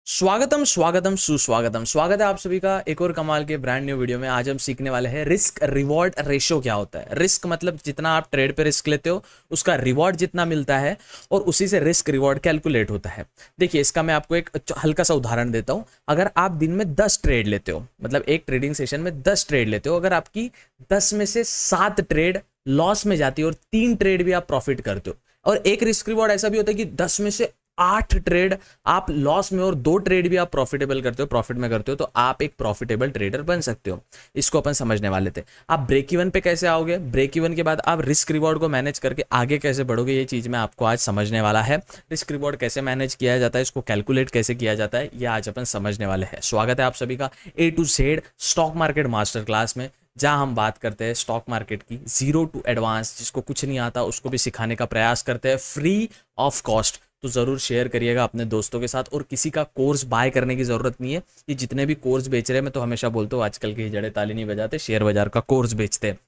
स्वागतम स्वागतम सुस्वागतम। स्वागत है आप सभी का एक और कमाल के ब्रांड न्यू वीडियो में। आज हम सीखने वाले हैं रिस्क रिवॉर्ड रेशो क्या होता है। रिस्क मतलब जितना आप ट्रेड पे रिस्क लेते हो उसका रिवॉर्ड जितना मिलता है और उसी से रिस्क रिवॉर्ड कैलकुलेट होता है। देखिए इसका मैं आपको एक हल्का सा उदाहरण देता हूं। अगर आप दिन में 10 ट्रेड लेते हो, मतलब एक ट्रेडिंग सेशन में 10 ट्रेड लेते हो, अगर आपकी 10 में से 7 ट्रेड लॉस में जाती है और 3 ट्रेड भी आप प्रॉफिट करते हो, और एक रिस्क रिवॉर्ड ऐसा भी होता है कि 10 में से 8 ट्रेड आप लॉस में और 2 ट्रेड भी आप प्रॉफिटेबल करते हो, प्रॉफिट में करते हो, तो आप एक प्रॉफिटेबल ट्रेडर बन सकते हो। इसको अपन समझने वाले थे। आप ब्रेक इवन पे कैसे आओगे, ब्रेक इवन के बाद आप रिस्क रिवॉर्ड को मैनेज करके आगे कैसे बढ़ोगे, ये चीज मैं आपको आज समझने वाला है। रिस्क रिवॉर्ड कैसे मैनेज किया जाता है, इसको कैलकुलेट कैसे किया जाता है, ये आज अपन समझने वाले हैं। स्वागत है आप सभी का A to Z stock market master class में, जहां हम बात करते हैं स्टॉक मार्केट की जीरो टू एडवांस। जिसको कुछ नहीं आता उसको भी सिखाने का प्रयास करते हैं फ्री ऑफ कॉस्ट। तो ज़रूर शेयर करिएगा अपने दोस्तों के साथ। और किसी का कोर्स बाय करने की ज़रूरत नहीं है। ये जितने भी कोर्स बेच रहे हैं, मैं तो हमेशा बोलता हूँ आजकल के जड़े ताली नहीं बजाते, शेयर बाजार का कोर्स बेचते हैं।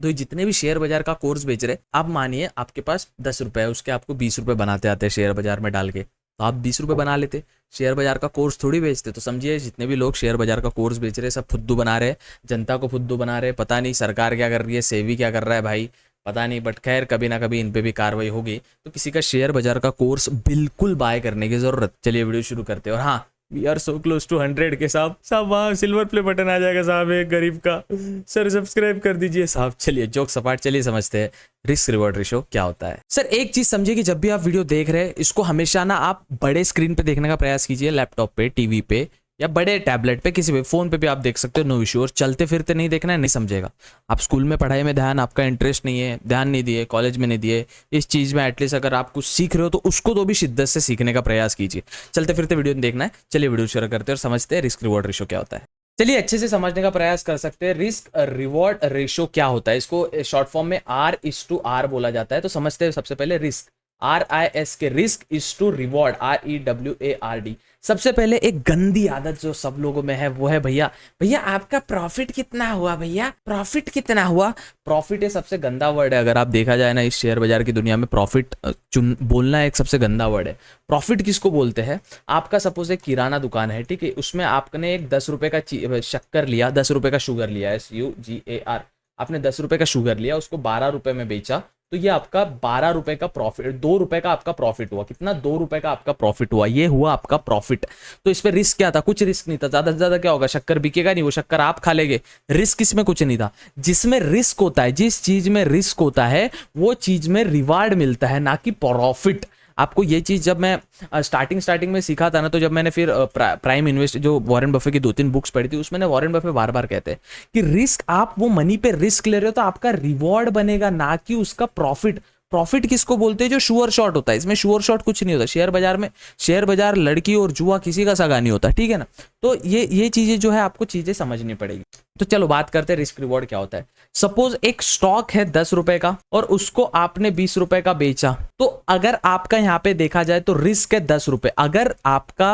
तो ये जितने भी शेयर बाजार का कोर्स बेच रहे हैं, आप मानिए आपके पास 10 रुपये है, उसके आपको 20 रुपये बनाते आते हैं शेयर बाजार में डाल के, तो आप 20 रुपये बना लेते। शेयर बाजार का कोर्स थोड़ी बेचते। तो समझिए जितने भी लोग शेयर बाजार का कोर्स बेच रहे हैं सब फुद्दू बना रहे हैं, जनता को फुद्दू बना रहे हैं। पता नहीं सरकार क्या कर रही है, सेबी क्या कर रहा है भाई, पता नहीं, बट खैर कभी ना कभी इन पे भी कार्रवाई होगी। तो किसी का शेयर बाजार का कोर्स बिल्कुल बाय करने की जरूरत। चलिए वीडियो शुरू करते हैं। और हाँ, we are so close to 100 के साहब वहाँ सिल्वर प्ले बटन आ जाएगा साहब, एक गरीब का। सर सब्सक्राइब कर दीजिए साहब। चलिए जोक सपाट, चलिए समझते हैं रिस्क रिवॉर्ड रेशो क्या होता है। सर एक चीज समझिए कि जब भी आप वीडियो देख रहे हैं, इसको हमेशा ना आप बड़े स्क्रीन पे देखने का प्रयास कीजिए, लैपटॉप पे, टीवी पे या बड़े टैबलेट पे, किसी भी फोन पे भी आप देख सकते हो, नो इशू। और चलते फिरते नहीं देखना है, नहीं समझेगा। आप स्कूल में पढ़ाई में ध्यान, आपका इंटरेस्ट नहीं है, ध्यान नहीं दिए, कॉलेज में नहीं दिए इस चीज में, एटलीस्ट अगर आप कुछ सीख रहे हो तो उसको तो भी शिद्दत से सीखने का प्रयास कीजिए। चलते फिरते वीडियो देखना है। चलिए वीडियो शुरू करते हैं और समझते हैं रिस्क रिवॉर्ड रेशो क्या होता है। चलिए अच्छे से समझने का प्रयास कर सकते हैं। रिस्क रिवॉर्ड रेशो क्या होता है, इसको शॉर्ट फॉर्म में R/R बोला जाता है। तो समझते हैं सबसे पहले रिस्क, RIS के risk is to reward, REWARD। सबसे पहले एक गंदी आदत जो सब लोगों में है वो है भैया भैया आपका प्रॉफिट कितना हुआ, भैया प्रॉफिट कितना हुआ। प्रॉफिट ये सबसे गंदा वर्ड है। अगर आप देखा जाए ना इस शेयर बाजार की दुनिया में, प्रॉफिट बोलना एक सबसे गंदा वर्ड है। प्रॉफिट किसको बोलते हैं? आपका सपोज एक किराना दुकान है, ठीक है, उसमें आपने एक 10 रुपए का शक्कर लिया, 10 रुपए का शुगर लिया, SUGAR। आपने 10 रुपए का शुगर लिया, उसको 12 रुपए में बेचा, तो ये आपका 12 रुपए का प्रॉफिट, 2 रुपए का आपका प्रॉफिट हुआ। कितना? 2 रुपए का आपका प्रॉफिट हुआ, ये हुआ आपका प्रॉफिट। तो इस पे रिस्क क्या था? कुछ रिस्क नहीं था। ज्यादा से ज्यादा क्या होगा, शक्कर बिकेगा नहीं, वो शक्कर आप खा लेंगे। रिस्क इसमें कुछ नहीं था। जिसमें रिस्क होता है, जिस चीज में रिस्क होता है वो चीज में रिवार्ड मिलता है, ना कि प्रॉफिट। आपको ये चीज जब मैं स्टार्टिंग में सीखा था ना, तो जब मैंने फिर प्राइम इन्वेस्ट जो वॉरेन बफे की 2-3 बुक्स पढ़ी थी, उसमें वॉरेन बफे बार बार कहते हैं कि रिस्क, आप वो मनी पे रिस्क ले रहे हो तो आपका रिवॉर्ड बनेगा, ना कि उसका प्रॉफिट। प्रॉफिट किसको बोलते हैं? जो श्योर शॉट होता है। इसमें श्योर शॉट कुछ नहीं होता। शेयर बाजार में, शेयर बाजार लड़की और जुआ किसी का सगा नहीं होता, ठीक है ना। तो ये चीजें जो है आपको चीजें समझनी पड़ेगी। तो चलो बात करते हैं रिस्क रिवॉर्ड क्या होता है। सपोज एक स्टॉक है 10 रुपए का और उसको आपने 20 रुपए का बेचा, तो अगर आपका यहां पे देखा जाए तो रिस्क है 10 रुपए, अगर आपका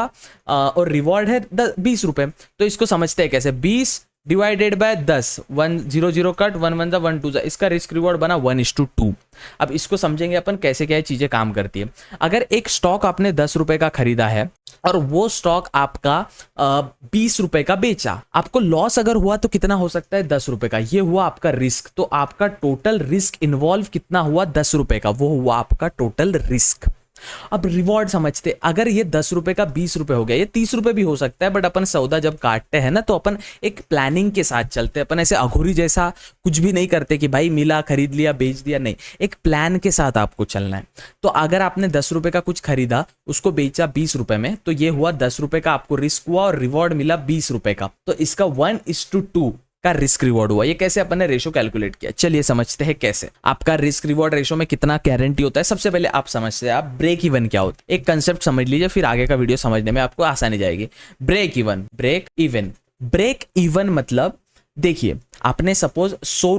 और रिवॉर्ड है 20 रुपए। तो इसको समझते हैं कैसे, 20 डिवाइडेड बाय 10, 1 0 0 कट, 1 1 1 2, इसका रिस्क रिवॉर्ड बना 1:2। अब इसको समझेंगे अपन कैसे क्या चीजें काम करती है। अगर एक स्टॉक आपने 10 रुपए का खरीदा है और वो स्टॉक आपका 20 रुपए का बेचा, आपको लॉस अगर हुआ तो कितना हो सकता है? 10 रुपए का। ये हुआ आपका रिस्क। तो आपका टोटल रिस्क इन्वॉल्व कितना हुआ? 10 रुपए का, वो हुआ आपका टोटल रिस्क। अब रिवॉर्ड समझते, अगर ये 10 रुपए का 20 रुपए हो गया, ये 30 रुपए भी हो सकता है, बट अपन सौदा जब काटते हैं ना तो अपन एक प्लानिंग के साथ चलते हैं। अपन ऐसे अघोरी जैसा कुछ भी नहीं करते कि भाई मिला खरीद लिया बेच दिया, नहीं, एक प्लान के साथ आपको चलना है। तो अगर आपने 10 रुपए का कुछ खरीदा, उसको बेचा 20 रुपए में, तो ये हुआ 10 रुपए का आपको रिस्क हुआ और रिवॉर्ड मिला 20 रुपए का। तो इसका 1:2 का रिस्क रिवॉर्ड हुआ। ये कैसे अपन ने रेशो कैलकुलेट किया, चलिए समझते हैं कैसे। आपका रिस्क रिवॉर्ड रेशो में कितना गारंटी होता है, सबसे पहले आप समझते हैं आप ब्रेक इवन क्या होता है। एक कंसेप्ट समझ लीजिए, फिर आगे का वीडियो समझने में आपको आसानी जाएगी। Break even, break even, break even मतलब देखिए, आपने सपोज 100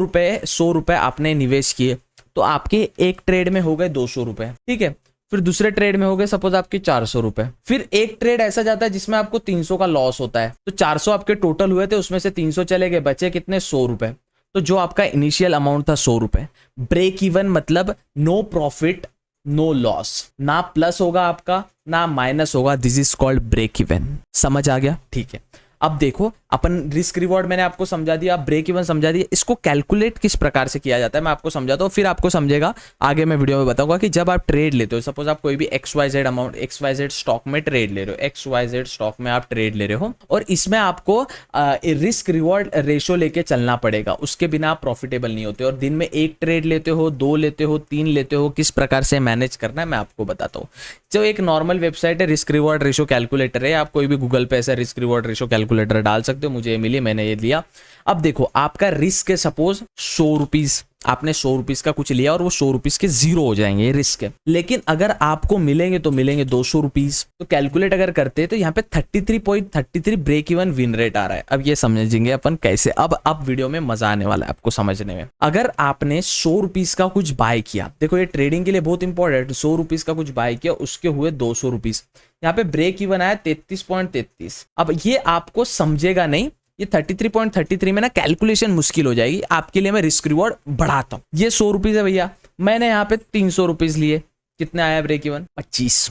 रुपए आपने निवेश किए, तो आपके एक ट्रेड में हो गए 200 रुपए, ठीक है। फिर दूसरे ट्रेड में हो गए सपोज आपके 400 रुपए। फिर एक ट्रेड ऐसा जाता है जिसमें आपको 300 का लॉस होता है, तो 400 आपके टोटल हुए थे, उसमें से 300 चले गए, बचे कितने? 100 रुपए। तो जो आपका इनिशियल अमाउंट था 100 रुपए। ब्रेक इवन मतलब नो प्रॉफिट नो लॉस, ना प्लस होगा आपका ना माइनस होगा, this is called break even. समझ आ गया? ठीक है, अब देखो अपन रिस्क रिवॉर्ड मैंने आपको समझा दिया, ब्रेक इवन समझा दिया, इसको कैलकुलेट किस प्रकार से किया जाता है मैं आपको समझाता हूँ, फिर आपको समझेगा आगे मैं वीडियो में बताऊंगा कि जब आप ट्रेड लेते हो, सपोज आप कोई भी XYZ अमाउंट XYZ स्टॉक में ट्रेड ले रहे हो, XYZ स्टॉक में आप ट्रेड ले रहे हो और इसमें आपको रिस्क रिवॉर्ड रेशो लेके चलना पड़ेगा, उसके बिना आप प्रॉफिटेबल नहीं होते। और दिन में 1 ट्रेड लेते हो, 2 लेते हो, 3 लेते हो, किस प्रकार से मैनेज करना है मैं आपको बताता हूँ। जो एक नॉर्मल वेबसाइट है रिस्क रिवॉर्ड रेशो कैलकुलेटर है, आप कोई भी गूगल पे ऐसा रिस्क रिवॉर्ड रेशो कैलकुलेटर डाल सकते हो, मुझे ये मिली, मैंने ये लिया। अब देखो आपका रिस्क है सपोज 100 रुपीज, आपने 100 रुपीज का कुछ लिया और वो 100 रुपीज के 0 हो जाएंगे, ये रिस्क है। लेकिन अगर आपको मिलेंगे तो मिलेंगे 200 रुपीज, तो कैलकुलेट अगर करते हैं तो यहाँ पे 33.33 ब्रेक इवन विन रेट आ रहा है। अब ये समझेंगे अपन कैसे, अब वीडियो में मजा आने वाला है आपको समझने में। अगर आपने 100 रुपीज का कुछ बाय किया, देखो ये ट्रेडिंग के लिए बहुत इंपॉर्टेंट, 100 रुपीज का कुछ बाय किया, उसके हुए 200 रुपीज, यहाँ पे ब्रेक इवन आया 33.33। अब ये आपको समझेगा नहीं, ये 33.33 में ना कैलकुलेशन मुश्किल हो जाएगी आपके लिए, मैं रिस्क रिवॉर्ड बढ़ाता हूं। ये 100 रुपीज है भैया, मैंने यहाँ पे 300 रुपीज लिए, कितना आया ब्रेक इवन? 25।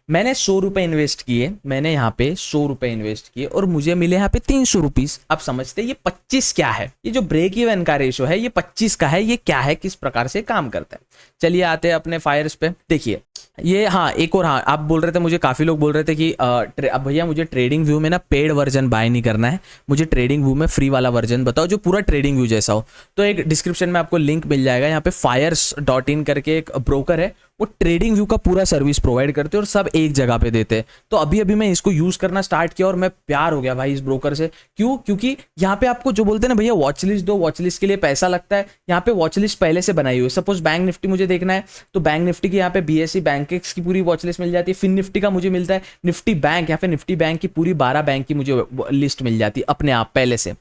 मैंने 100 रुपए इन्वेस्ट किए, मैंने यहाँ पे 100 रुपए इन्वेस्ट किए और मुझे मिले यहाँ पे 300 रुपीज। अब समझते हैं ये 25 क्या है, ये जो ब्रेक इवन का रेशो है ये 25 का है, ये क्या है, किस प्रकार से काम करता है। चलिए आते हैं अपने फायर्स पे। देखिए ये, हाँ एक और, हाँ आप बोल रहे थे, मुझे काफी लोग बोल रहे थे कि अब भैया मुझे ट्रेडिंग व्यू में ना पेड वर्जन बाय नहीं करना है, मुझे ट्रेडिंग व्यू में फ्री वाला वर्जन बताओ जो पूरा ट्रेडिंग व्यू जैसा हो। तो एक डिस्क्रिप्शन में आपको लिंक मिल जाएगा, यहाँ पे fires.in करके एक ब्रोकर है, वो ट्रेडिंग व्यू का पूरा सर्विस प्रोवाइड करते हैं और सब एक जगह पे देते हैं। तो अभी अभी मैं इसको यूज करना स्टार्ट किया और मैं प्यार हो गया भाई इस ब्रोकर से। क्यों? क्योंकि यहाँ पे आपको जो बोलते हैं ना भैया वॉच लिस्ट दो, वॉच लिस्ट के लिए पैसा लगता है, यहाँ पे वॉच लिस्ट पहले से बनाई हुई है। सपोज बैंक निफ्टी मुझे देखना है तो बैंक निफ्टी की यहाँ पे BSE बैंकेक्स की पूरी वॉच लिस्ट मिल जाती है, फिन निफ्टी का मुझे मिलता है, निफ्टी बैंक, यहाँ पे निफ्टी बैंक की पूरी 12 बैंक की मुझे लिस्ट मिल जाती है अपने आप पहले से,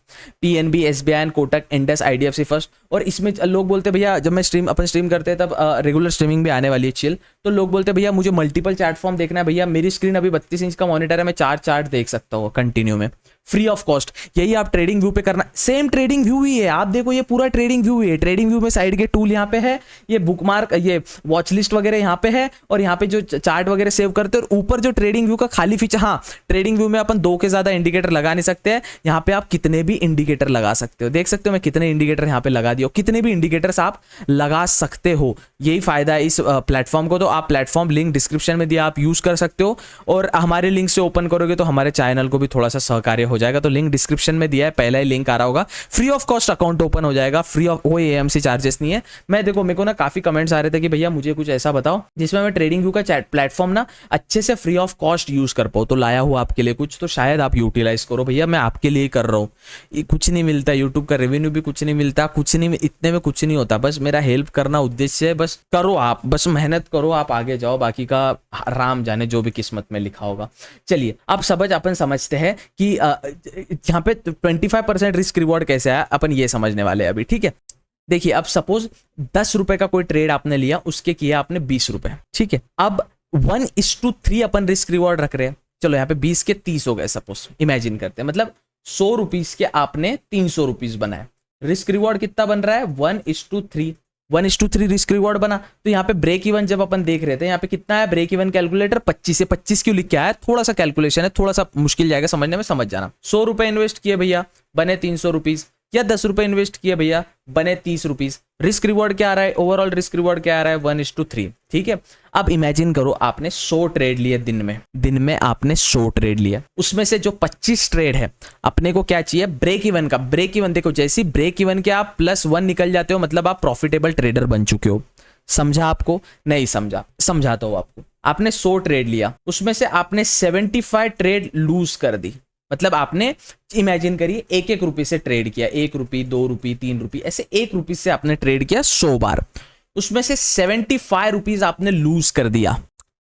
PNB, SBI, Kotak, Indus, IDFC first. और इसमें लोग बोलते हैं भैया, जब मैं अपन स्ट्रीम करते हैं तब रेगुलर स्ट्रीमिंग भी आने वाली है चिल, तो लोग बोलते हैं भैया मुझे मल्टीपल चार्ट फॉर्म देखना है। भैया मेरी स्क्रीन अभी 32 इंच का मॉनिटर है, मैं 4 चार्ट देख सकता हूँ कंटिन्यू में, फ्री ऑफ कॉस्ट। यही आप ट्रेडिंग व्यू पे करना, सेम ट्रेडिंग व्यू ही है, आप देखो ये पूरा ट्रेडिंग व्यू ही है। ट्रेडिंग व्यू में साइड के टूल यहाँ पे है, ये बुकमार्क, ये वॉच लिस्ट वगैरह यहाँ पे है, और यहाँ पे जो चार्ट वगैरह सेव करते हैं, और ऊपर जो ट्रेडिंग व्यू का खाली फीचर, हाँ ट्रेडिंग व्यू में अपन 2 के ज्यादा इंडिकेटर लगा नहीं सकते हैं, यहाँ पे आप कितने भी इंडिकेटर लगा सकते हो। देख सकते हो मैं कितने इंडिकेटर यहाँ पे लगा दिया, कितने भी इंडिकेटर्स आप लगा सकते हो, यही फायदा है इस प्लेटफॉर्म को। तो आप प्लेटफॉर्म लिंक डिस्क्रिप्शन में दिया, आप यूज कर सकते हो, और हमारे लिंक से ओपन करोगे तो हमारे चैनल को भी थोड़ा सा सहकार्य हो जाएगा। तो लिंक डिस्क्रिप्शन में दिया है, पहला ही लिंक आ रहा होगा, free of cost account open हो जाएगा, फ्री ऑफ, कोई AMC चार्जेस नहीं है। मैं देखो मेरे को ना काफी कमेंट्स आ रहे थे कि भैया मुझे कुछ ऐसा बताओ जिसमें मैं ट्रेडिंग व्यू का प्लेटफॉर्म ना अच्छे से फ्री ऑफ कॉस्ट यूज कर पाऊँ, तो लाया हूँ आपके लिए कुछ, तो शायद आप यूटिलाइज करो। भैया मैं आपके लिए कर रहा हूँ, कुछ नहीं मिलता, यूट्यूब का रेवेन्यू भी कुछ नहीं मिलता, कुछ नहीं, इतने में कुछ नहीं होता, बस मेरा हेल्प करना उद्देश्य है, बस करो आप, बस मेहनत करो, आप आगे जाओ, बाकी का राम जाने जो भी किस्मत में लिखा होगा। चलिए अब अपन समझते हैं कि यहाँ पे 25% रिस्क रिवॉर्ड कैसे आया, अपन ये समझने वाले हैं अभी, ठीक है। देखिए अब सपोज 10 रुपए का कोई ट्रेड आपने लिया, उसके किया आपने 20 रुपए, ठीक है। अब 1:3 अपन रिस्क रिवॉर्ड रख रहे हैं, चलो यहाँ पे 20 के 30 हो गए सपोज, इमेजिन करते हैं, मतलब 100 रुपीज के आपने 300 रुपीज बनाए, रिस्क रिवॉर्ड कितना बन रहा है 1:3, 1:3 रिस्क रिवॉर्ड बना। तो यहाँ पे ब्रेक इवन जब अपन देख रहे थे, यहाँ पे कितना है ब्रेक इवन कैलकुलेटर 25 है, 25 क्यों लिख के आया, थोड़ा सा कैलकुलेशन है, थोड़ा सा मुश्किल जाएगा समझने में, समझ जाना। 100 रुपए इन्वेस्ट किए भैया, बने 300 रुपीज, या 10 रुपए इन्वेस्ट किए भैया, बने 30 रुपीज। रिस्क रिवॉर्ड क्या आ रहा है, ओवरऑल रिस्क रिवॉर्ड क्या आ रहा है 1:3, ठीक है। अब इमेजिन करो आपने 100 ट्रेड लिए दिन में आपने 100 ट्रेड लिया, उसमें से जो 25 ट्रेड है अपने को क्या चाहिए, ब्रेक इवन का। ब्रेक इवन देखो, जैसी ब्रेक इवन के आप +1 निकल जाते हो, मतलब आप प्रॉफिटेबल ट्रेडर बन चुके हो। समझा आपको? नहीं समझा, समझाता हूं आपको। आपने 100 ट्रेड लिया, उसमें से आपने 75 ट्रेड लूज कर दी, मतलब आपने इमेजिन करिए 1-1 रुपये से ट्रेड किया, 1 रुपये, 2 रुपये, 3 रुपये, ऐसे 1 रुपये से आपने ट्रेड किया 100 बार, उसमें से 75 रुपीज आपने लूज कर दिया,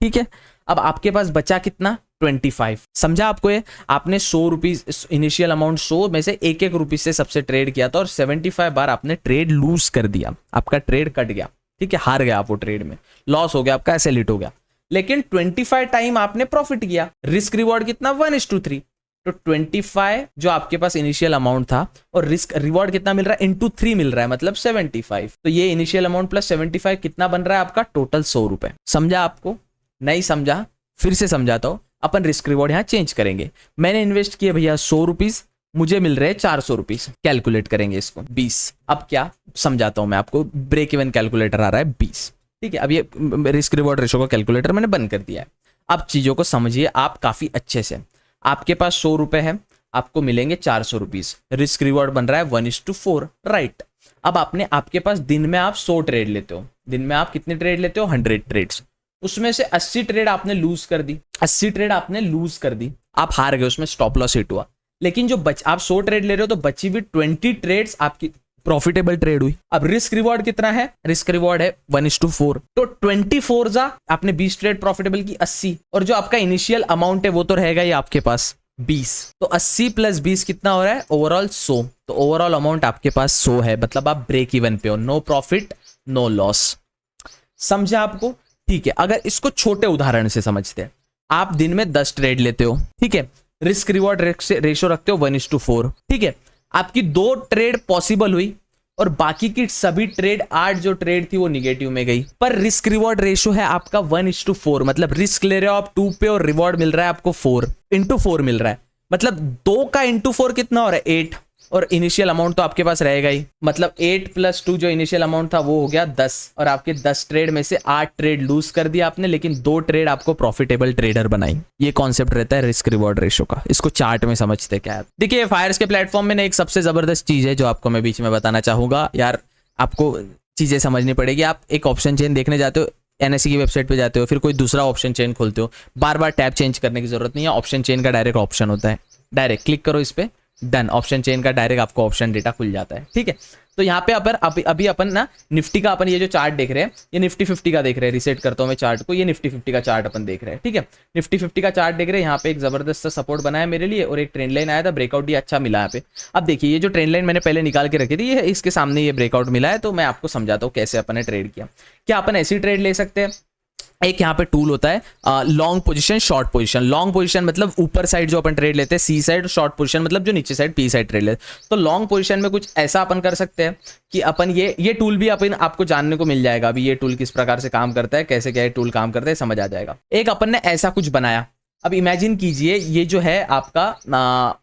ठीक है। अब आपके पास बचा कितना 25। समझा आपको ये? आपने 100 रुपीज इनिशियल अमाउंट 100 में से 1-1 रुपये से सबसे ट्रेड किया था और 75 बार आपने ट्रेड लूज कर दिया, आपका ट्रेड कट गया, ठीक है, हार गया आप वो ट्रेड में, लॉस हो गया आपका, ऐसे लिट हो गया। लेकिन 25 टाइम आपने प्रॉफिट किया, रिस्क रिवॉर्ड कितना 1:3, तो 25 जो आपके पास इनिशियल अमाउंट था और रिस्क रिवॉर्ड कितना मिल रहा है × 3 मिल रहा है, मतलब 75। तो ये इनिशियल अमाउंट +75 कितना बन रहा है आपका टोटल 100 रुपए। समझा आपको? नहीं समझा? फिर से समझाता हूँ, अपन रिस्क रिवॉर्ड यहाँ चेंज करेंगे। मैंने इन्वेस्ट किया भैया 100 रुपीज, मुझे मिल रहे हैं 400 रुपीज। कैलकुलेट करेंगे इसको 20। अब क्या समझाता हूँ मैं आपको, ब्रेक इवन कैलकुलेटर आ रहा है 20, ठीक है। अब ये रिस्क रिवॉर्ड रेशो का कैलकुलेटर मैंने बंद कर दिया है। अब चीजों को समझिए आप काफी अच्छे से। आपके पास 100 रुपए है, आपको मिलेंगे 400 रुपीज, रिस्क रिवॉर्ड बन रहा है 1:4, राइट। अब आपके पास दिन में आप 100 ट्रेड लेते हो, दिन में आप कितने ट्रेड लेते हो, 100 ट्रेड्स, उसमें से 80 ट्रेड आपने लूज कर दी, 80 ट्रेड आपने लूज कर दी, आप हार गए, उसमें स्टॉप लॉस हिट हुआ। लेकिन जो आप 100 ट्रेड ले रहे हो तो बची हुई 20 ट्रेड्स आपकी प्रॉफिटेबल ट्रेड हुई। अब रिस्क रिवॉर्ड कितना है, रिस्क रिवॉर्ड है 1:4, तो 24 जा आपने 20 ट्रेड प्रॉफिटेबल की 80, और जो आपका इनिशियल अमाउंट है वो तो रहेगा ही आपके पास 20, तो 80 + 20 कितना हो रहा है, ओवरऑल 100। तो ओवरऑल अमाउंट आपके पास 100 है, मतलब आप ब्रेक इवन पे हो, नो प्रॉफिट नो लॉस। समझे आपको, ठीक है। अगर इसको छोटे उदाहरण से समझते हैं, आप दिन में 10 ट्रेड लेते हो, ठीक है, रिस्क रिवॉर्ड रेशो रखते हो 1:4, ठीक है। आपकी 2 ट्रेड पॉसिबल हुई और बाकी की सभी ट्रेड 8 जो ट्रेड थी वो निगेटिव में गई, पर रिस्क रिवॉर्ड रेशो है आपका 1:4, मतलब रिस्क ले रहे हो आप 2 पे और रिवॉर्ड मिल रहा है आपको 4 मिल रहा है, मतलब 2 का × 4 कितना हो रहा है, 8, और इनिशियल अमाउंट तो आपके पास रहेगा ही, मतलब 8 + 2 जो इनिशियल अमाउंट था वो हो गया 10, और आपके 10 ट्रेड में से 8 ट्रेड लूज कर दिया आपने, लेकिन 2 ट्रेड आपको प्रॉफिटेबल ट्रेडर बनाई। ये कॉन्सेप्ट रहता है रिस्क रिवॉर्ड रेशो का। इसको चार्ट में समझते क्या है। देखिए फायर्स के प्लेटफॉर्म में ना एक सबसे जबरदस्त चीज है जो आपको मैं बीच में बताना चाहूंगा यार, आपको चीजें समझनी पड़ेगी। आप एक ऑप्शन चेन देखने जाते हो, NSE की वेबसाइट पे जाते हो, फिर कोई दूसरा ऑप्शन चेन खोलते हो, बार बार टैब चेंज करने की जरूरत नहीं है, ऑप्शन चेन का डायरेक्ट ऑप्शन होता है, डायरेक्ट क्लिक करो इस पे, डन, ऑप्शन चेन का डायरेक्ट आपको ऑप्शन डेटा खुल जाता है, ठीक है। तो यहाँ पे अभी अपन ना निफ्टी का अपन ये जो चार्ट देख रहे हैं, ये निफ्टी 50 का देख रहे हैं, रिसेट करता हूँ मैं चार्ट को, ये निफ्टी 50 का चार्ट अपन देख रहे हैं, ठीक है। निफ्टी 50 का चार्ट देख रहे हैं, यहाँ पे एक जबरदस्त सा सपोर्ट बनाया मेरे लिए और एक ट्रेंड लाइन आया था, ब्रेकआउट भी अच्छा मिला यहाँ पे। अब देखिए ये जो ट्रेंड लाइन मैंने पहले निकाल के रखी थी, ये इसके सामने ये ब्रेकआउट मिला है, तो मैं आपको समझाता हूँ कैसे अपन ने ट्रेड किया। क्या अपन ऐसी ट्रेड ले सकते हैं, एक यहाँ पे टूल होता है long position short position. Long position मतलब ऊपर साइड जो अपन ट्रेड लेते हैं सी साइड, शॉर्ट पोजीशन मतलब जो नीचे साइड पी साइड ट्रेड लेते हैं। तो लॉन्ग पोजीशन में कुछ ऐसा अपन कर सकते हैं कि अपन ये टूल भी अपन आपको जानने को मिल जाएगा, अभी ये टूल किस प्रकार से काम करता है, कैसे क्या ये टूल काम करता है समझ आ जाएगा। एक अपन ने ऐसा कुछ बनाया, अब इमेजिन कीजिए ये जो है आपका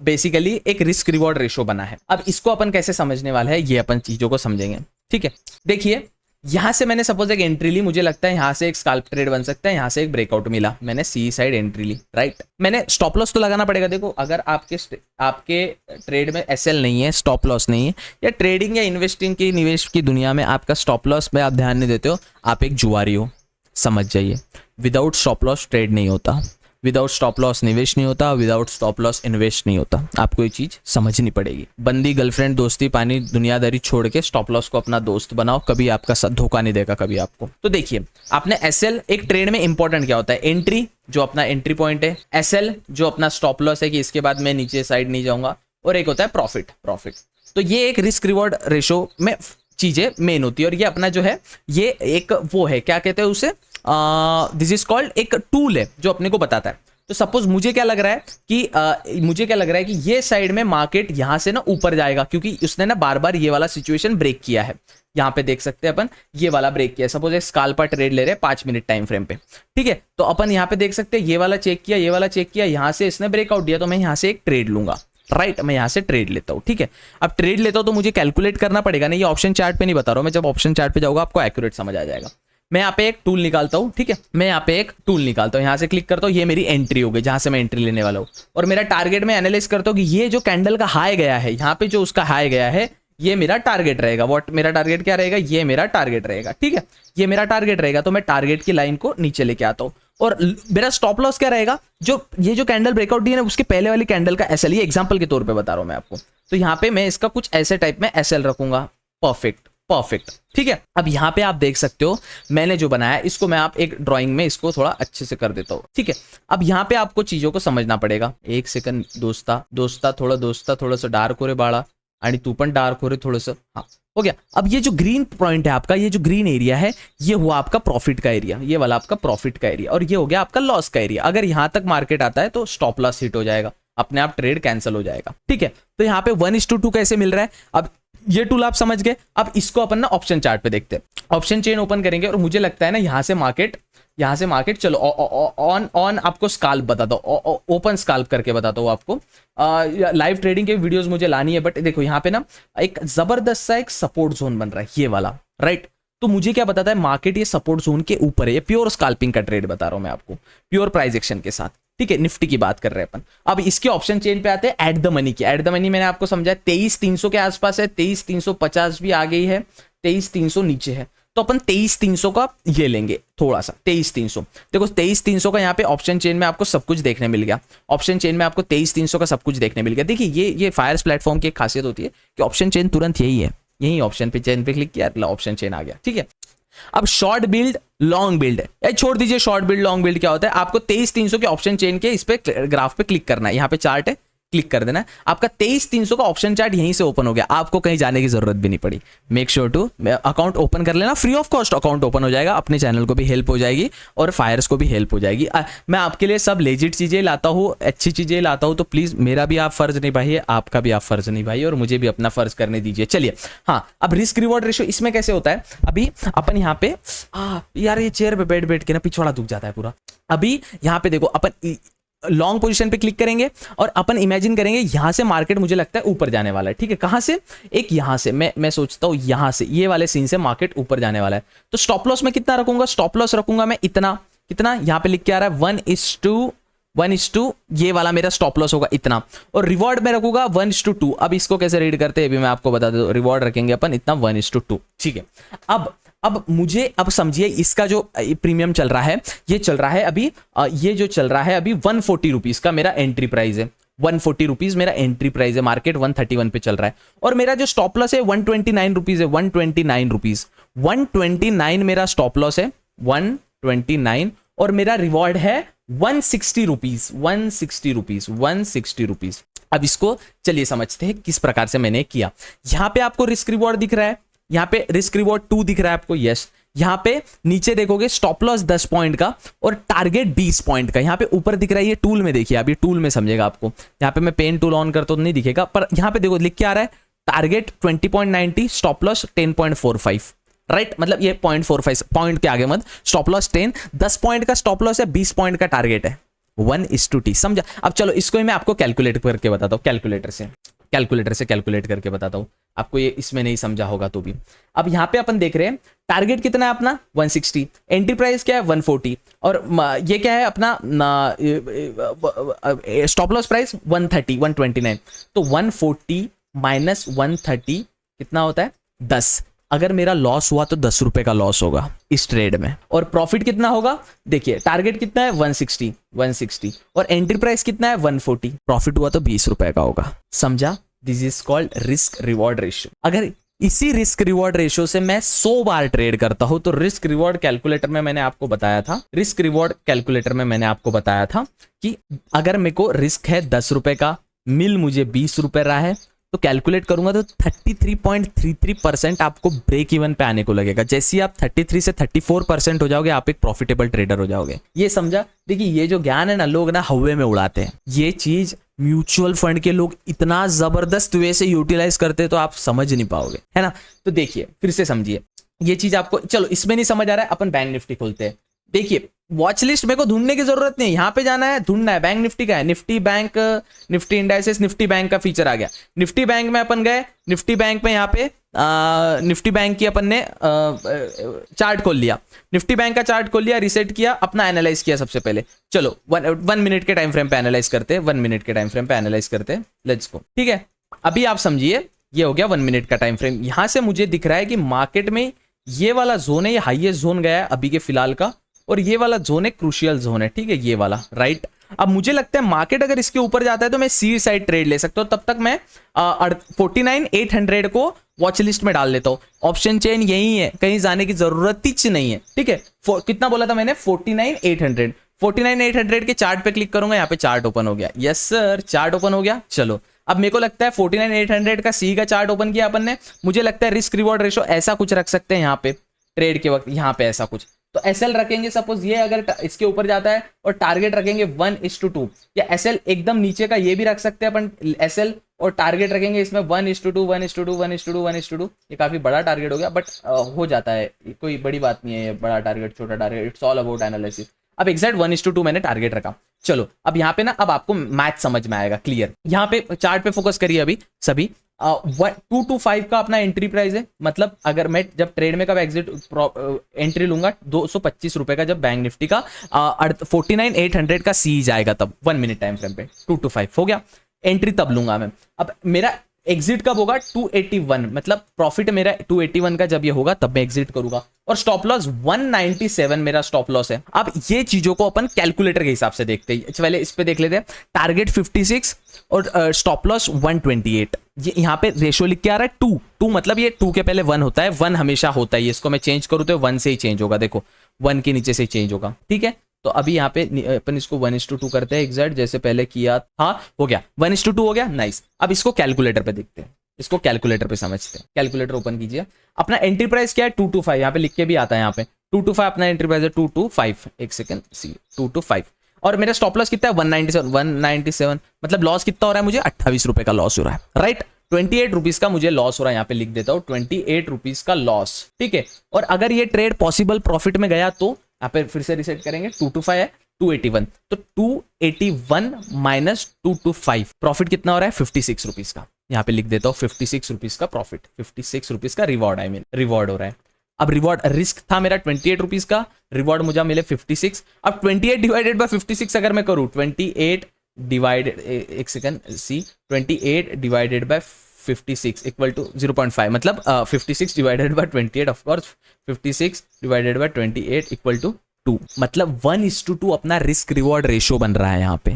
बेसिकली एक रिस्क रिवॉर्ड रेशो बना है। अब इसको अपन कैसे समझने वाला है ये अपन चीजों को समझेंगे, ठीक है। देखिए यहां से मैंने सपोज एक एंट्री ली, मुझे लगता है यहां से एक स्कैल्प ट्रेड बन सकता है, यहां से एक ब्रेकआउट मिला, मैंने सी साइड एंट्री ली, राइट। मैंने स्टॉप लॉस तो लगाना पड़ेगा। देखो अगर आपके ट्रेड में SL नहीं है, स्टॉप लॉस नहीं है, या ट्रेडिंग या इन्वेस्टिंग की निवेश की दुनिया में आपका स्टॉप लॉस में आप ध्यान नहीं देते हो, आप एक जुआरी हो, समझ जाइए। विदाउट स्टॉप लॉस ट्रेड नहीं होता, विदाउट स्टॉप लॉस निवेश नहीं होता, विदाउट स्टॉप लॉस इन्वेस्ट नहीं होता। आपको ये चीज समझनी पड़ेगी। बंदी गर्लफ्रेंड दोस्ती पानी दुनियादारी छोड़ के स्टॉप लॉस को अपना दोस्त बनाओ, कभी आपका साथ धोखा नहीं देगा कभी आपको। तो देखिए आपने SL, एक ट्रेड में इंपॉर्टेंट क्या होता है, एंट्री जो अपना एंट्री पॉइंट है, SL जो अपना स्टॉप लॉस है कि इसके बाद मैं नीचे साइड नहीं जाऊंगा, और एक होता है प्रॉफिट। तो ये एक रिस्क रिवॉर्ड रेशो में चीजें मेन होती है, और ये अपना जो है ये एक वो है, क्या कहते हैं उसे, दिस इज कॉल्ड, एक टूल है जो अपने को बताता है। तो सपोज मुझे क्या लग रहा है कि ये साइड में मार्केट यहां से ना ऊपर जाएगा, क्योंकि उसने ना बार बार ये वाला सिचुएशन ब्रेक किया है। यहाँ पे देख सकते हैं अपन ये वाला ब्रेक किया, सपोज एक स्कैल्पर ट्रेड ले रहे हैं 5 मिनट टाइम फ्रेम पे, ठीक है। तो अपन यहाँ पे देख सकते हैं ये वाला चेक किया, यहाँ से इसने ब्रेकआउट दिया, तो मैं यहाँ से एक ट्रेड लूंगा, राइट। मैं यहाँ से ट्रेड लेता हूँ, ठीक है। अब ट्रेड लेता हूँ तो मुझे कैलकुलेट करना पड़ेगा ना, ये ऑप्शन चार्ट पे नहीं बता रहा हूँ मैं, जब ऑप्शन चार्ट पे जाऊंगा आपको एक्यूरेट समझ आ जाएगा। मैं यहाँ पे एक टूल निकालता हूँ, ठीक है, मैं यहाँ पे एक टूल निकालता हूँ, यहाँ से क्लिक करता हूँ, ये मेरी एंट्री हो गई जहां से मैं एंट्री लेने वाला हूँ, और मेरा टारगेट में एनालाइज करता हूँ कि ये जो कैंडल का हाई गया है, यहाँ पे जो उसका हाई गया है, ये मेरा टारगेट रहेगा। मेरा टारगेट क्या रहेगा, ये मेरा टारगेट रहेगा, ठीक है, ये मेरा टारगेट रहेगा। तो मैं टारगेट की लाइन को नीचे लेके आता हूँ, और मेरा स्टॉप लॉस क्या रहेगा, ये जो कैंडल ब्रेकआउट दी है ना उसके पहले वाली कैंडल का SL, ये एग्जांपल के तौर पे बता रहा हूँ मैं आपको। तो यहाँ पे मैं इसका कुछ ऐसे टाइप में SL रखूंगा, परफेक्ट, ठीक है। अब यहाँ पे आप देख सकते हो मैंने जो बनाया, इसको मैं आप एक ड्राइंग में इसको थोड़ा अच्छे से कर देता हूँ, ठीक है। अब यहाँ पे आपको चीजों को समझना पड़ेगा। एक सेकंड दोस्ता थोड़ा सा डार्क हो रे बाळा, आणि तू पण डार्क हो रे थोड़ा सा, हाँ हो गया। अब ये जो ग्रीन पॉइंट है आपका, ये जो ग्रीन एरिया है, ये हुआ आपका प्रॉफिट का एरिया, ये वाला आपका प्रॉफिट का एरिया, और ये हो गया आपका लॉस का एरिया। अगर यहां तक मार्केट आता है तो स्टॉप लॉस हिट हो जाएगा, अपने आप ट्रेड कैंसिल हो जाएगा, ठीक है। तो यहाँ पे 1:2 कैसे मिल रहा है, अब ये टूल आप समझ गए। अब इसको अपन ना ऑप्शन चार्ट पे देखते हैं। ऑप्शन चेन ओपन करेंगे और मुझे लगता है ना यहाँ से मार्केट चलो ऑन आपको स्काल्प बताता हूँ, ओपन स्काल्प करके बताता हूँ आपको। लाइव ट्रेडिंग के वीडियोस मुझे लानी है, बट देखो यहाँ पे ना एक जबरदस्त सा एक सपोर्ट जोन बन रहा है, ये वाला, राइट। तो मुझे क्या बताता है, मार्केट ये सपोर्ट जोन के ऊपर है। ये प्योर स्काल्पिंग का ट्रेड बता रहा हूं मैं आपको, प्योर प्राइस एक्शन के साथ, ठीक है। निफ्टी की बात कर रहे हैं अपन। अब इसके ऑप्शन चेन पे आते हैं एट द मनी की। एट द मनी मैंने आपको समझाया 23,300 के आसपास है, 23,350 भी आ गई है, 23,300 नीचे है। तो अपन 23,300 का ये लेंगे थोड़ा सा, 23,300। देखो 23,300 का यहाँ पे ऑप्शन चेन में आपको सब कुछ देखने मिल गया। ऑप्शन चेन में आपको 23,300 का सब कुछ देखने मिल गया। देखिए ये फायर्स प्लेटफॉर्म की एक खासियत होती है कि ऑप्शन चेन तुरंत यही है, यही ऑप्शन पे चेन पे क्लिक किया, ऑप्शन चेन आ गया, ठीक है। अब शॉर्ट बिल्ड लॉन्ग बिल्ड है, छोड़ दीजिए शॉर्ट बिल्ड लॉन्ग बिल्ड क्या होता है। आपको 23,300 के ऑप्शन चेन के इस पे ग्राफ पे क्लिक करना है, यहाँ पे चार्ट है, क्लिक कर देना है। आपका 23,300 का ऑप्शन चार्ट यहीं से ओपन हो गया, आपको कहीं जाने की जरूरत भी नहीं पड़ी। Make sure to account open कर लेना, free of cost account open हो जाएगा, अपने चैनल को भी हेल्प हो जाएगी और फायर्स को भी हेल्प हो जाएगी। मैं आपके लिए सब लेजिट चीजें लाता हूँ, अच्छी चीजें लाता हूँ, तो प्लीज मेरा भी आप फर्ज निभाइए, आपका भी आप फर्ज निभाइए और मुझे भी अपना फर्ज करने दीजिए। चलिए हाँ, अब रिस्क रिवॉर्ड रेशियो इसमें कैसे होता है। अभी अपन यहाँ पे यार ये चेयर पे बैठ बैठ के ना पिछवाड़ा दुख जाता है पूरा। अभी यहाँ पे देखो अपन लॉन्ग पोजीशन पे क्लिक करेंगे और अपन इमेजिन करेंगे यहां से मार्केट मुझे लगता है ऊपर जाने वाला है, ठीक है। कहां से, एक यहां से मैं सोचता हूं यहां से, ये वाले सीन से मार्केट ऊपर जाने वाला है। तो स्टॉप लॉस में कितना रखूंगा, स्टॉप लॉस रखूंगा मैं इतना, कितना यहां पे लिख के आ रहा है 1:1, ये वाला मेरा स्टॉप लॉस होगा इतना, और रिवॉर्ड में रखूंगा 1:2। अब इसको कैसे रीड करते हैं अभी मैं आपको बता दूं। रिवॉर्ड रखेंगे अपन इतना 1:2, ठीक है। अब मुझे अब समझिए इसका जो प्रीमियम चल रहा है, ये चल रहा है अभी ये जो चल रहा है अभी 140 रुपीज का मेरा एंट्री प्राइस है। 140 रुपीज मेरा एंट्री प्राइस है, मार्केट 131 पे चल रहा है, और मेरा जो स्टॉप लॉस है 129 रुपीज है। 129 रुपीज, 129 मेरा स्टॉप लॉस है, 129, और मेरा रिवॉर्ड है 160 रुपीज, 160 रुपीज, 160 रुपीज। अब इसको चलिए समझते हैं किस प्रकार से मैंने किया। यहां पे आपको रिस्क रिवॉर्ड दिख रहा है, यहाँ पे रिस्क रिवॉर्ड 2 दिख रहा है आपको, यस। यहाँ पे नीचे देखोगे स्टॉप लॉस 10 पॉइंट का और टारगेट 20 पॉइंट का। यहाँ पे ऊपर दिख रहा है, ये टूल में देखिए, अब ये टूल में समझेगा आपको। यहाँ पे मैं पेन टूल ऑन करता तो नहीं दिखेगा, पर यहाँ पे देखो लिख के आ रहा है टारगेट 20.90, स्टॉप लॉस 10.45, राइट। मतलब ये 0.45 पॉइंट के आगे मत, स्टॉप लॉस 10 पॉइंट का स्टॉप लॉस है, 20 पॉइंट का टारगेट है, 1:T, समझा। अब चलो इसको मैं आपको कैलकुलेट करके बताता हूँ, कैलकुलेटर से कैलकुलेट करके बताता हूं आपको, ये इसमें नहीं समझा होगा तो भी। अब यहां पे अपन देख रहे हैं टारगेट कितना है अपना 160, एंट्री प्राइस क्या है 140, और ये क्या है अपना स्टॉप लॉस प्राइस 129। तो 140 माइनस 130 कितना होता है 10। अगर मेरा लॉस हुआ तो 10 रुपए का लॉस होगा इस ट्रेड में, और प्रॉफिट कितना होगा, देखिए टारगेट कितना है 160 और एंट्री प्राइस कितना है 140, प्रॉफिट हुआ तो 20 रुपए का होगा, समझा। This is called risk reward ratio. अगर इसी रिस्क रिवॉर्ड रेशियो से मैं 100 बार ट्रेड करता हूं तो रिस्क रिवॉर्ड कैलकुलेटर में मैंने आपको बताया था, कि अगर मेरे को रिस्क है 10 रुपए का, मिल मुझे 20 रुपए रहा है, तो कैलकुलेट करूंगा तो 33.33% आपको ब्रेक इवन पे आने को लगेगा। जैसे ही आप 33 से 34% हो जाओगे, आप एक प्रॉफिटेबल ट्रेडर हो जाओगे। ये समझा। देखिए ये जो ज्ञान है ना, लोग ना हवा में उड़ाते हैं। ये चीज म्यूचुअल फंड के लोग इतना जबरदस्त वे से यूटिलाइज करते हैं तो आप समझ नहीं पाओगे, है ना। तो देखिए फिर से समझिए ये चीज आपको, चलो इसमें नहीं समझ आ रहा है, अपन बैंक निफ्टी खोलते हैं। देखिए वॉच लिस्ट मेरे को ढूंढने की जरूरत नहीं, यहां पे जाना है, ढूंढना है। बैंक निफ्टी का है, Nifty bank, Nifty indices, Nifty bank का फीचर आ गया। निफ्टी बैंक में अपन गए, निफ्टी बैंक में यहाँ पे निफ्टी बैंक की अपन ने चार्ट खोल लिया, निफ्टी बैंक का चार्ट खोल लिया, रिसेट किया, अपना एनालाइज किया सबसे पहले। चलो 1 मिनट के टाइम फ्रेम पे एनालाइज करते हैं, 1 मिनट के टाइम फ्रेम पे एनालाइज करते हैं, लेट्स गो। ठीक है, अभी आप समझिए ये हो गया 1 मिनट का टाइम फ्रेम। यहां से मुझे दिख रहा है कि मार्केट में ये वाला जोन है, ये हाईएस्ट जोन गया है अभी के फिलहाल का, और ये वाला जोन है क्रूशियल जोन है, ठीक है, ये वाला, राइट। अब मुझे लगता है मार्केट अगर इसके ऊपर जाता है तो मैं सी साइड ट्रेड ले सकता हूं, तब तक मैं 49,800 को वॉच लिस्ट में डाल लेता हूं। ऑप्शन चेन यही है, कहीं जाने की जरूरत ही नहीं है, ठीक है। कितना बोला था मैंने, 49,800 के चार्ट पे क्लिक करूंगा, यहाँ पे चार्ट ओपन हो गया, यस सर, चार्ट ओपन हो गया। चलो अब मेरे को लगता है 49,800 का सी का चार्ट ओपन किया अपन ने, मुझे लगता है रिस्क रिवॉर्ड रेशो ऐसा कुछ रख सकते हैं यहाँ पे ट्रेड के वक्त, यहाँ पे ऐसा कुछ तो एसएल रखेंगे सपोज ये अगर इसके ऊपर जाता है और टारगेट रखेंगे 1:2, या एसएल एकदम नीचे का ये भी रख सकते हैं अपन एसएल, और टारगेट रखेंगे इसमें 1:2 1:2 1:2 1:2। ये काफी बड़ा टारगेट हो गया, बट हो जाता है, कोई बड़ी बात नहीं है ये बड़ा टारगेट छोटा target, it's all about analysis. अब एग्जैक्ट 1:2 मैंने टारगेट रखा। चलो अब यहाँ पे ना अब आपको मैथ समझ में आएगा क्लियर। यहाँ पे चार्ट पे फोकस करिए अभी सभी। 2 to 5 का अपना एंट्री प्राइस है, मतलब अगर मैं जब ट्रेड में कब एग्जिट एंट्री लूंगा 225 रुपए का, जब बैंक निफ्टी का 49,800 का सी जाएगा तब 1 मिनट टाइम फ्रेम पे 2 to 5 हो गया, एंट्री तब लूंगा मैं। अब मेरा एग्जिट कब होगा 281, मतलब प्रॉफिट मेरा 281 का जब ये होगा तब मैं एग्जिट करूंगा, और स्टॉप लॉस 197 मेरा स्टॉप लॉस है। अब ये चीजों को अपन कैलकुलेटर के हिसाब से देखते हैं, पहले इस पे देख लेते हैं। टारगेट 56 और स्टॉप लॉस 128। ये यहाँ पे रेशियो लिख के आ रहा है 2 मतलब ये 2 के पहले 1 होता है, 1 हमेशा होता है, इसको मैं चेंज करूँ तो 1 से ही चेंज होगा, देखो 1 के नीचे से चेंज होगा, ठीक है। तो अभी यहाँ पे अपन इसको 1:2 करते हैं एग्जैक्ट जैसे पहले किया था, हो गया 1:2 हो गया, नाइस। अब इसको कैलकुलेटर पे देखते हैं, इसको कैलकुलेटर पे समझते हैं। कैलकुलेटर ओपन कीजिए, अपना एंट्री प्राइस क्या है 2 to 5, यहाँ पे लिख के भी आता है, यहाँ पे 2 to 5 अपना एंट्री प्राइस है 2 to 5, एक सेकंड सी 2 to 5, और मेरा स्टॉप लॉस कितना है 197, मतलब लॉस कितना हो रहा है मुझे 28 रुपए का लॉस हो रहा है, राइट। 28 रुपीज का मुझे लॉस हो रहा है, यहाँ पे लिख देता हूँ 28 रुपीज का लॉस, ठीक है। और अगर ये ट्रेड पॉसिबल प्रॉफिट में गया तो यहाँ पे फिर से रिसेट करेंगे, 2 to 5 है 281, तो 281 माइनस 2 to 5 प्रॉफिट कितना हो रहा है 56 रुपीज का, यहाँ पे लिख देता हूँ 56 रुपीज का प्रॉफिट, 56 रुपीज का रिवॉर्ड, आई मीन रिवॉर्ड हो रहा है। अब रिवॉर्ड रिस्क था मेरा 28 रुपीज का, रिवॉर्ड मुझे मिले 56। अब 28 डिवाइडेड बाय 56 अगर मैं करूँ 28 डिवाइडेड, एक second see 28 divided by 56 equal to 0.5, मतलब 56 divided by 28 of course 56 divided by 28 equal to 2, मतलब 1:2 अपना रिस्क रिवॉर्ड रेशियो बन रहा है यहाँ पे।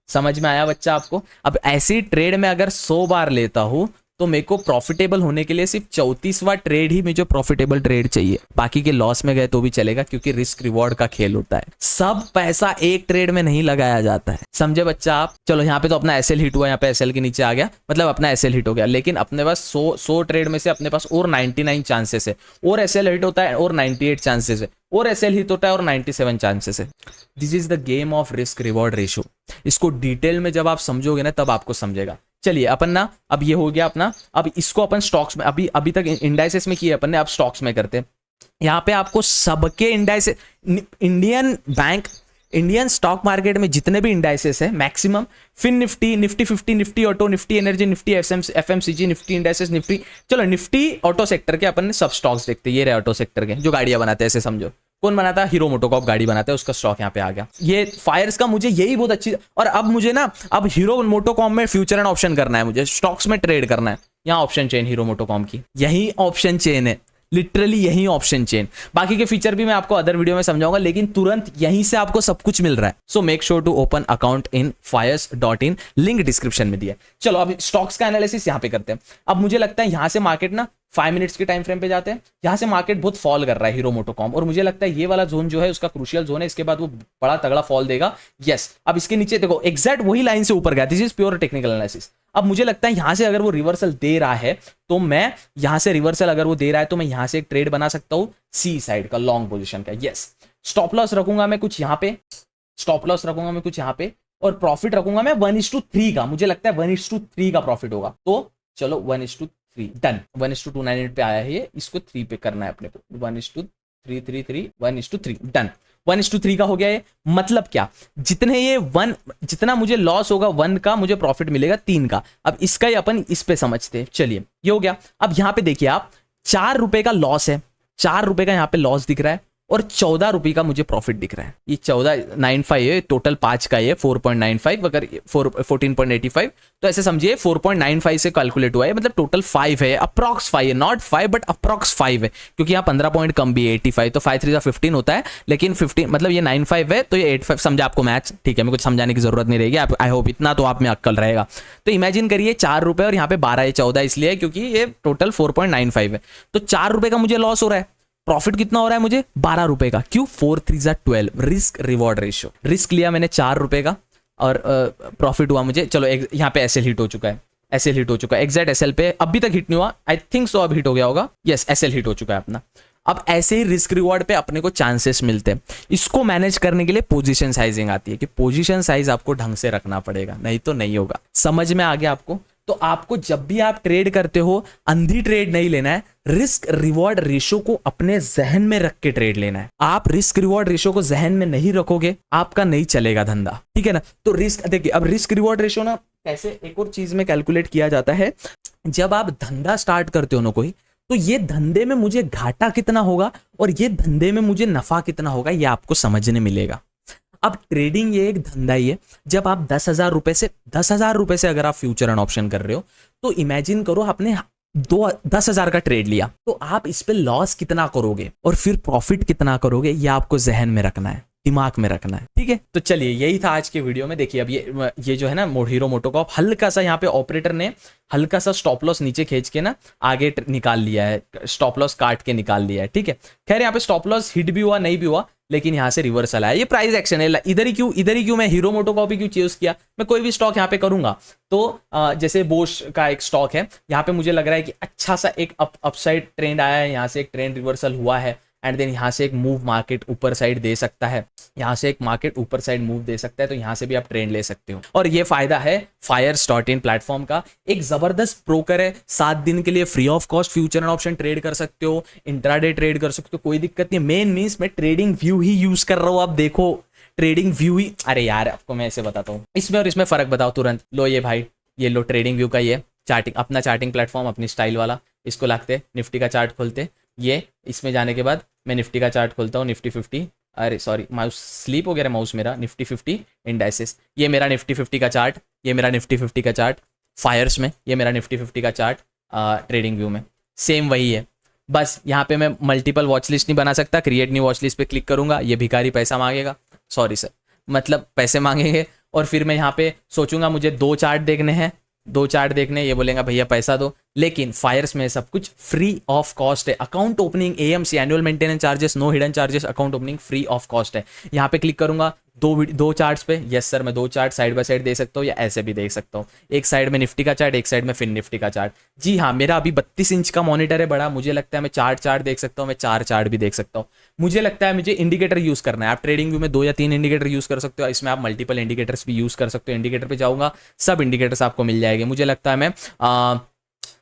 समझ में आया बच्चा आपको। अब ऐसी ट्रेड में अगर 100 बार लेता हूं तो मेरे को प्रॉफिटेबल होने के लिए सिर्फ 34वां ट्रेड ही मुझे प्रॉफिटेबल ट्रेड चाहिए, बाकी के लॉस में गए तो भी चलेगा, क्योंकि रिस्क रिवॉर्ड का खेल होता है। सब पैसा एक ट्रेड में नहीं लगाया जाता है, समझे बच्चा आप। चलो यहाँ पे तो अपना एसएल हिट हुआ, यहाँ पे एसएल के नीचे आ गया, मतलब अपना एसएल हिट हो गया, लेकिन अपने पास 100 ट्रेड में से अपने पास और 99 चांसेस है, और एसएल हिट होता है और 98 चांसेस है, और एसएल हिट होता है और 97 चांसेस है। This is the game of risk reward ratio. इसको डिटेल में जब आप समझोगे ना तब आपको समझेगा। चलिए अपन ना, अब ये हो गया अपना, अब इसको अपन स्टॉक्स में, अभी तक इंडाइसेस में किया अपन ने, अब स्टॉक्स में करते हैं। यहाँ पे आपको सबके इंडाइसेस, इंडियन स्टॉक मार्केट में जितने भी इंडाइसेस है maximum, Fin Nifty, Nifty 50, Nifty auto, Nifty energy, Nifty FMCG, Nifty indices, Nifty, चलो निफ्टी ऑटो सेक्टर के अपन ने सब स्टॉक्स देखते हैं। ये रहे ऑटो सेक्टर के जो गाड़ियां बनाते हैं, ऐसे समझो कौन बनाता है, हीरो मोटोकॉर्प गाड़ी बनाता है, उसका स्टॉक यहाँ पे आ गया। ये फायर्स का मुझे यही बहुत अच्छी, और अब मुझे ना अब हीरो मोटोकॉर्प में फ्यूचर एंड ऑप्शन करना है, मुझे स्टॉक्स में ट्रेड करना है। यहाँ ऑप्शन चेन हीरो मोटोकॉर्प की, यही ऑप्शन चेन है, लिटरली यही ऑप्शन चेन। बाकी के फीचर भी मैं आपको अदर वीडियो में समझाऊंगा, लेकिन तुरंत यहीं से आपको सब कुछ मिल रहा है। So make sure to open account in fires.in, link description में दिया है। चलो अब स्टॉक्स का एनालिसिस यहाँ पे करते हैं। अब मुझे लगता है यहाँ से मार्केट ना 5 मिनट्स के टाइम फ्रेम पे जाते हैं, यहाँ से मार्केट बहुत फॉल कर रहा है हीरो मोटोकॉर्प, और मुझे लगता है ये वाला जोन जो है उसका क्रूशियल जोन है, इसके बाद वो बड़ा तगड़ा फॉल देगा। यस, अब इसके नीचे देखो एग्जैक्ट वही लाइन से ऊपर गया, this is pure technical analysis. अब मुझे लगता है यहां से अगर वो रिवर्सल दे रहा है तो मैं यहां से रिवर्सल अगर वो दे रहा है तो मैं यहां से एक ट्रेड बना सकता हूं सी साइड का, लॉन्ग पोजीशन का। यस, स्टॉप लॉस रखूंगा मैं कुछ यहां पे, स्टॉप लॉस रखूंगा मैं कुछ यहां पे, और प्रॉफिट रखूंगा मैं 1:3 का। मुझे लगता है 1:3 का प्रॉफिट होगा, तो चलो 1:3 डन। 1:298 पे आया है ये, इसको 3 पे करना है अपने को, 1:333 1:3 डन। 1:3 का हो गया ये, मतलब क्या, जितने ये 1, जितना मुझे लॉस होगा 1 का, मुझे प्रॉफिट मिलेगा 3 का। अब इसका ही अपन इस पे समझते हैं। चलिए ये हो गया। अब यहां पे देखिए आप, 4 रुपए का लॉस है, 4 रुपए का यहां पे लॉस दिख रहा है, और 14 रुपए का मुझे प्रॉफिट दिख रहा है। ये 14.95 है, टोटल 5 का ये 4.95, अगर 14.85, तो ऐसे समझिए 4.95 से कैलकुलेट हुआ है, मतलब टोटल 5 है, अप्रॉक्स 5 है, नॉट 5 बट अप्रॉक्स 5 है, क्योंकि यहाँ 15 पॉइंट कम भी है, 85, तो 5 3 15 होता है, लेकिन 15 मतलब ये 95 है, तो ये 85 समझा आपको मैथ्स, ठीक है, मैं कुछ समझाने की जरूरत नहीं रहेगी, आप आई होप इतना तो आप में अक्कल रहेगा। तो इमेजिन करिए 4 रुपए और यहाँ पे 12 है, 14 इसलिए क्योंकि ये टोटल 4.95 है, तो 4 रुपए का मुझे लॉस हो रहा है, प्रॉफिट कितना हो रहा है मुझे 12 रुपए का। क्यों? 4 3 12, रिस्क रिवॉर्ड रेशियो। रिस्क लिया मैंने 4 रुपए का, और प्रॉफिट हुआ मुझे, चलो यहाँ पे एसएल हिट हो चुका है, एसएल हिट हो चुका है, एग्जैक्ट एसएल पे अभी तक हिट नहीं हुआ, आई थिंक सो अब हिट हो गया होगा। यस, एसएल हिट हो चुका है अपना। अब ऐसे ही रिस्क रिवॉर्ड पे अपने को चांसेस मिलते हैं। इसको मैनेज करने के लिए पोजीशन साइजिंग आती है कि पोजीशन साइज आपको ढंग से रखना पड़ेगा, नहीं तो नहीं होगा। समझ में आ गया आपको? तो आपको जब भी आप ट्रेड करते हो अंधी ट्रेड नहीं लेना है, रिस्क रिवॉर्ड रेशो को अपने जहन में रख के ट्रेड लेना है। आप रिस्क रिवॉर्ड रेशो को जहन में नहीं रखोगे आपका नहीं चलेगा धंधा, ठीक है ना। तो रिस्क देखिए, अब रिस्क रिवॉर्ड रेशो ना कैसे एक और चीज में कैलकुलेट किया जाता है। जब आप धंधा स्टार्ट करते हो ना कोई, तो ये धंधे में मुझे घाटा कितना होगा और ये धंधे में मुझे नफा कितना होगा ये आपको समझने मिलेगा। अब ट्रेडिंग ये एक धंधा ही है। जब आप 10,000 रुपए से अगर आप फ्यूचर एंड ऑप्शन कर रहे हो, तो इमेजिन करो आपने 10,000 का ट्रेड लिया, तो आप इस पे लॉस कितना करोगे और फिर प्रॉफिट कितना करोगे, ये आपको जहन में रखना है, दिमाग में रखना है, ठीक है। तो चलिए यही था आज के वीडियो में। देखिए अब ये जो है ना हीरो मोटोकॉर्प, हल्का सा यहाँ पे ऑपरेटर ने हल्का सा स्टॉप लॉस नीचे खींच के ना आगे निकाल लिया है, स्टॉप लॉस काट के निकाल लिया है, ठीक है। खैर यहाँ पे स्टॉप लॉस हिट भी हुआ नहीं भी हुआ, लेकिन यहाँ से रिवर्सल आया। ये प्राइस एक्शन है, इधर ही क्यों मैं हीरो मोटोकॉर्प क्यों चूज किया। मैं कोई भी स्टॉक यहाँ पे करूंगा तो जैसे बोश का एक स्टॉक है, यहाँ पे मुझे लग रहा है कि अच्छा सा एक अपसाइड ट्रेंड आया है, यहाँ से एक ट्रेंड रिवर्सल हुआ है एंड देन यहाँ से एक मूव मार्केट ऊपर साइड दे सकता है, यहाँ से एक मार्केट ऊपर साइड मूव दे सकता है, तो यहाँ से भी आप ट्रेंड ले सकते हो। और ये फायदा है Fires.in प्लेटफॉर्म का, एक जबरदस्त ब्रोकर है, 7 दिन के लिए free of cost future and option trade कर सकते हो, इंट्राडे ट्रेड कर सकते हो, कोई दिक्कत नहीं। मेन मीन्स मैं ट्रेडिंग व्यू ही यूज कर रहा हूँ, आप देखो ट्रेडिंग व्यू ही। अरे यार आपको मैं ऐसे बताता हूँ, इसमें और इसमें फर्क बताओ तुरंत। लो ये भाई, ये लो ट्रेडिंग व्यू का, ये चार्टिंग, अपना चार्टिंग प्लेटफॉर्म अपनी स्टाइल वाला, इसको लागते निफ्टी का चार्ट खोलते, ये इसमें जाने के बाद मैं निफ्टी का चार्ट खोलता हूँ, निफ्टी 50, अरे सॉरी माउस स्लीप हो गया माउस मेरा, निफ्टी 50 इंडाइसेस, ये मेरा निफ्टी 50 का चार्ट, ये मेरा निफ्टी 50 का चार्ट फायर्स में, ये मेरा निफ्टी 50 का चार्ट ट्रेडिंग व्यू में, सेम वही है। बस यहाँ पे मैं मल्टीपल वॉच लिस्ट नहीं बना सकता, क्रिएट न्यू वॉच लिस्ट पे क्लिक करूंगा, ये भिखारी पैसा मांगेगा, सॉरी सर मतलब पैसे मांगेंगे, और फिर मैं यहाँ पे सोचूंगा मुझे 2 चार्ट देखने हैं, 2 चार्ट देखने, ये बोलेंगे भैया पैसा दो। लेकिन फायर्स में सब कुछ फ्री ऑफ कॉस्ट है। Account opening, AMC annual maintenance charges, no hidden charges, account opening free of cost है। यहाँ पे क्लिक करूंगा दो चार्ट्स पे, यस सर मैं 2 चार्ट साइड बाय साइड दे सकता हूँ या ऐसे भी देख सकता हूँ, एक साइड में निफ्टी का चार्ट, एक साइड में फिर निफ्टी का चार्ट। जी हाँ, मेरा अभी 32 इंच का मॉनिटर है बड़ा, मुझे लगता है मैं 4 चार्ट देख सकता हूँ, मैं 4 चार्ट भी देख सकता हूँ। मुझे लगता है मुझे इंडिकेटर यूज करना है, आप ट्रेडिंग व्यू में 2 या 3 इंडिकेटर यूज कर सकते हो, इसमें आप मल्टीपल इंडिकेटर्स भी यूज कर सकते हो। इंडिकेटर पे जाऊंगा, सब इंडिकेटर्स आपको मिल जाएंगे। मुझे लगता है मैं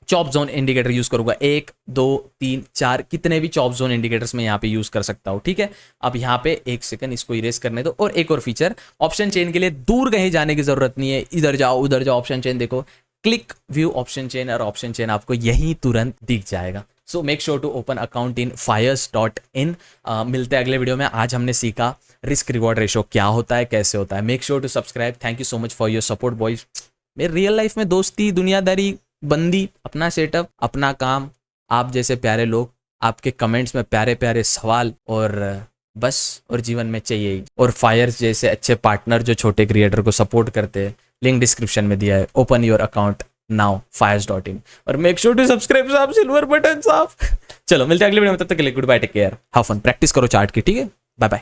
चॉप जोन इंडिकेटर यूज करूंगा, 1 2 3 4 कितने भी चॉप जोन इंडिकेटर्स में यहाँ पे यूज कर सकता हूँ, ठीक है। अब यहाँ पे 1 सेकंड इसको इरेज करने दो। और एक और फीचर, ऑप्शन चेन के लिए दूर कहीं जाने की जरूरत नहीं है, इधर जाओ उधर जाओ, ऑप्शन चेन देखो, क्लिक व्यू ऑप्शन चेन, और ऑप्शन चेन आपको यही तुरंत दिख जाएगा। So make sure to open account in Fires.in। मिलते हैं अगले वीडियो में। आज हमने सीखा रिस्क रिवॉर्ड रेशो क्या होता है, कैसे होता है। Make sure to subscribe. Thank you so much for your support boys. मेरे रियल लाइफ में दोस्ती, दुनियादारी, बंदी, अपना सेटअप, अपना काम, आप जैसे प्यारे लोग, आपके कमेंट्स में प्यारे प्यारे सवाल, और बस और जीवन में चाहिए ही। और फायर्स जैसे अच्छे पार्टनर जो छोटे क्रिएटर को सपोर्ट करते हैं, लिंक डिस्क्रिप्शन में दिया है। Open your account now Fires.in और मेक श्योर टू सब्सक्राइब साहब, सिल्वर बटन साहब। चलो मिलते हैं अगले वीडियो में, तब तक के लिए good bye, take care, have fun, practice करो चार्ट की, ठीक है, बाय बाय।